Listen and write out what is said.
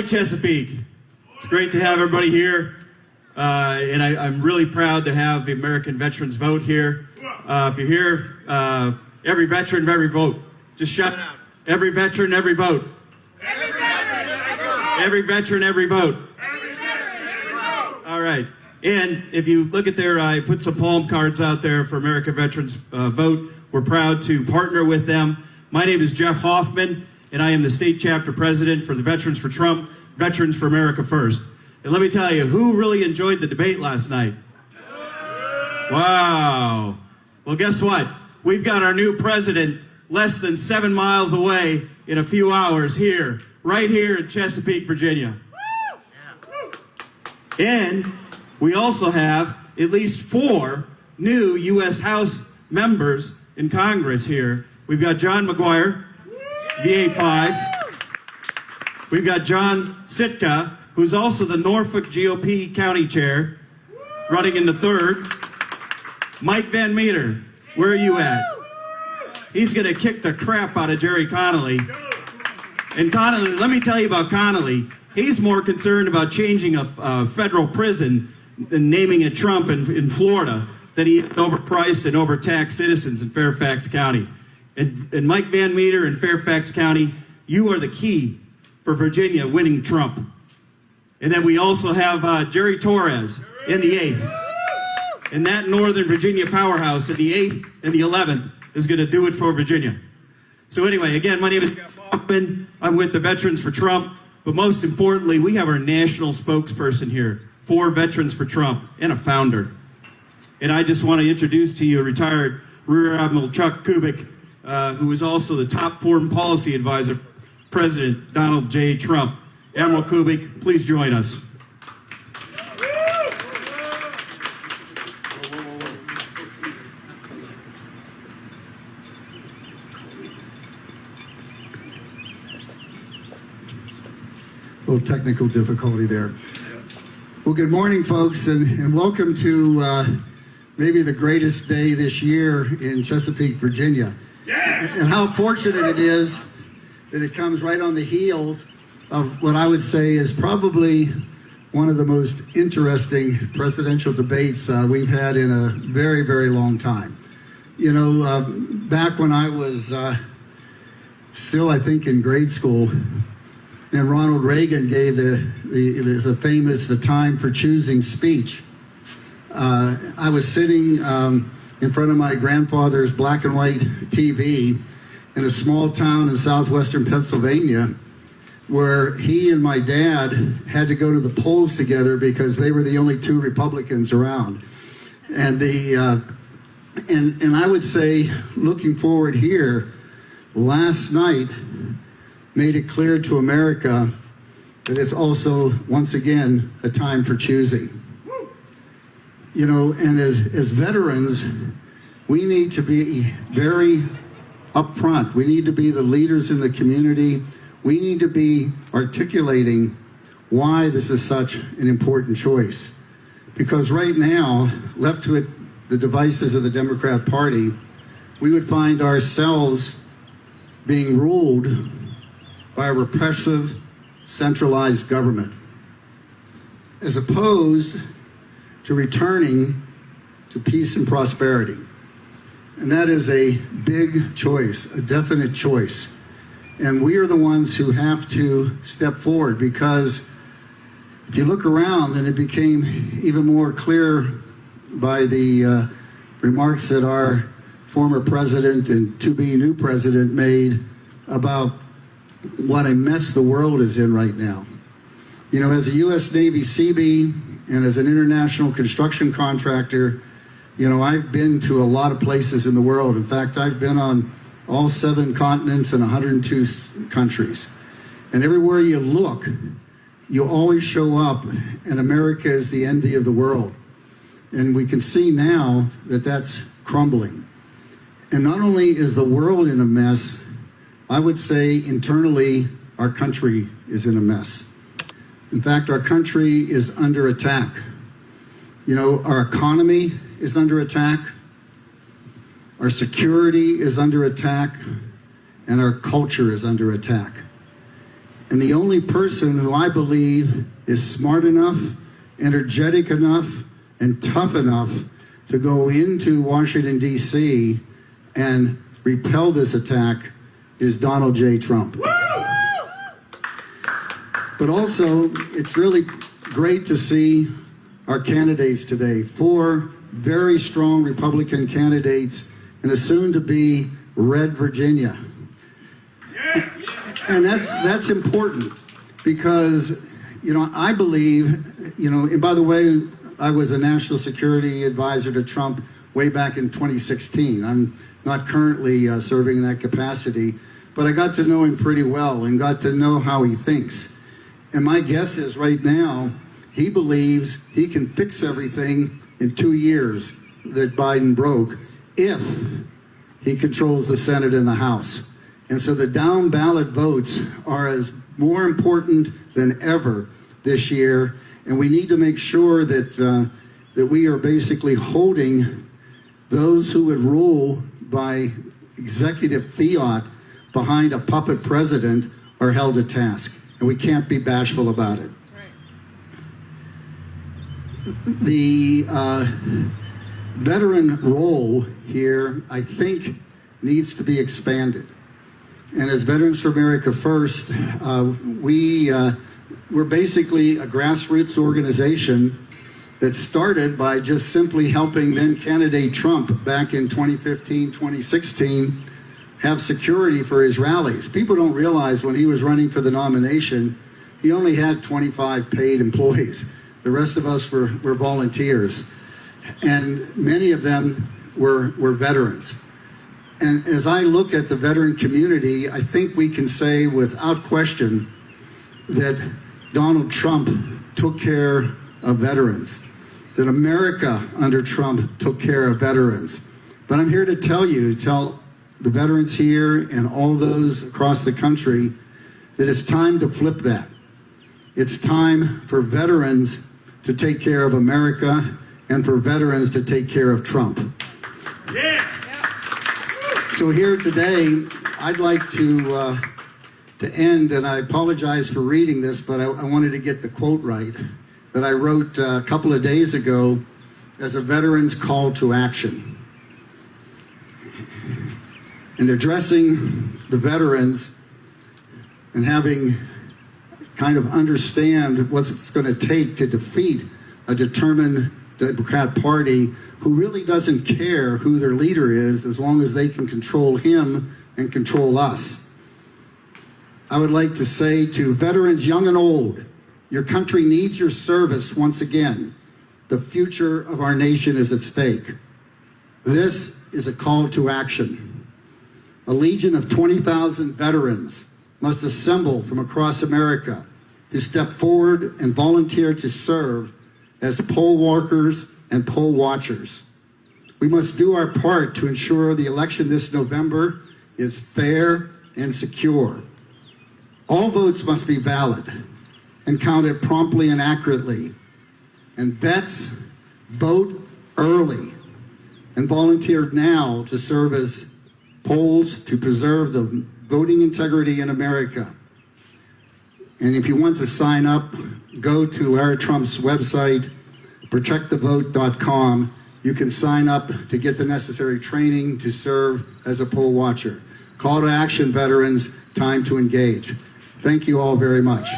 Chesapeake. It's great to have everybody here, and I'm really proud to have the American Veterans vote here. If you're here, every veteran, every vote. Just shout it out. Every veteran, every vote. Every veteran, every vote. Every veteran, every vote. Every veteran, every vote. All right. And if you look at there, I put some palm cards out there for American Veterans Vote. We're proud to partner with them. My name is Jeff Hoffman, and I am the state chapter president for the Veterans for Trump, Veterans for America First. And let me tell you, who really enjoyed the debate last night? Wow. Well, guess what? We've got our new president less than 7 miles away in a few hours here, right here in Chesapeake, Virginia. And we also have at least 4 new U.S. House members in Congress here. We've got John McGuire, VFAF. We've got John Sitka, who's also the Norfolk GOP county chair, running in the 3rd. Mike Van Meter, where are you at? He's going to kick the crap out of Jerry Connolly. And Connolly, let me tell you about Connolly. He's more concerned about changing a federal prison than naming it Trump in Florida, that he overpriced and overtaxed citizens in Fairfax County. And Mike Van Meter in Fairfax County, you are the key for Virginia winning Trump. And then we also have Jerry Torres in the 8th. And that Northern Virginia powerhouse in the 8th and the 11th is going to do it for Virginia. So anyway, again, my name is Jeff Hoffman. I'm with the Veterans for Trump. But most importantly, we have our national spokesperson here for Veterans for Trump and a founder. And I just want to introduce to you retired Rear Admiral Charles Kubic, who is also the top foreign policy advisor for President Donald J. Trump. Admiral Kubic, please join us. A little technical difficulty there. Well, good morning, folks, and welcome to maybe the greatest day this year in Chesapeake, Virginia. And how fortunate it is that it comes right on the heels of what I would say is probably one of the most interesting presidential debates we've had in a very, very long time. You know, back when I was still, I think, in grade school, and Ronald Reagan gave the famous "the time for choosing" speech. I was sitting in front of my grandfather's black and white TV in a small town in southwestern Pennsylvania, where he and my dad had to go to the polls together because they were the only 2 Republicans around. And and I would say, looking forward here, last night made it clear to America that it's also, once again, a time for choosing. You know, and as veterans, we need to be very upfront. We need to be the leaders in the community. We need to be articulating why this is such an important choice. Because right now, left to the devices of the Democrat Party, we would find ourselves being ruled by a repressive, centralized government, as opposed to returning to peace and prosperity. And that is a big choice, a definite choice. And we are the ones who have to step forward, because if you look around, and it became even more clear by the remarks that our former president and to-be new president made about what a mess the world is in right now. You know, as a U.S. Navy Seabee and as an international construction contractor, you know, I've been to a lot of places in the world. In fact, I've been on all 7 continents and 102 countries. And everywhere you look, you always show up, and America is the envy of the world. And we can see now that that's crumbling. And not only is the world in a mess, I would say internally our country is in a mess. In fact, our country is under attack. You know, our economy is under attack, our security is under attack, and our culture is under attack. And the only person who I believe is smart enough, energetic enough, and tough enough to go into Washington, D.C. and repel this attack is Donald J. Trump. But also, it's really great to see our candidates today. 4 very strong Republican candidates in a soon-to-be red Virginia. And that's important because, I believe, and by the way, I was a national security advisor to Trump way back in 2016. I'm not currently serving in that capacity, but I got to know him pretty well and got to know how he thinks. And my guess is right now, he believes he can fix everything in 2 years that Biden broke if he controls the Senate and the House. And so the down ballot votes are as more important than ever this year. And we need to make sure that we are basically holding those who would rule by executive fiat behind a puppet president are held to task. And we can't be bashful about it. The veteran role here, I think, needs to be expanded. And as Veterans for America First, we're basically a grassroots organization that started by just simply helping then candidate Trump back in 2015, 2016, have security for his rallies. People don't realize when he was running for the nomination, he only had 25 paid employees. The rest of us were volunteers. And many of them were veterans. And as I look at the veteran community, I think we can say without question that Donald Trump took care of veterans, that America under Trump took care of veterans. But I'm here to tell the veterans here and all those across the country that it's time to flip that. It's time for veterans to take care of America and for veterans to take care of Trump. Yeah. So here today, I'd like to end, and I apologize for reading this, but I wanted to get the quote right, that I wrote a couple of days ago as a veteran's call to action. In addressing the veterans and having kind of understand what it's going to take to defeat a determined Democrat Party who really doesn't care who their leader is as long as they can control him and control us. I would like to say to veterans young and old, your country needs your service once again. The future of our nation is at stake. This is a call to action. A legion of 20,000 veterans must assemble from across America to step forward and volunteer to serve as poll workers and poll watchers. We must do our part to ensure the election this November is fair and secure. All votes must be valid and counted promptly and accurately. And vets, vote early and volunteer now to serve as polls to preserve the voting integrity in America. And if you want to sign up, go to our Trump's website, protectthevote.com. You can sign up to get the necessary training to serve as a poll watcher. Call to action, veterans, time to engage. Thank you all very much.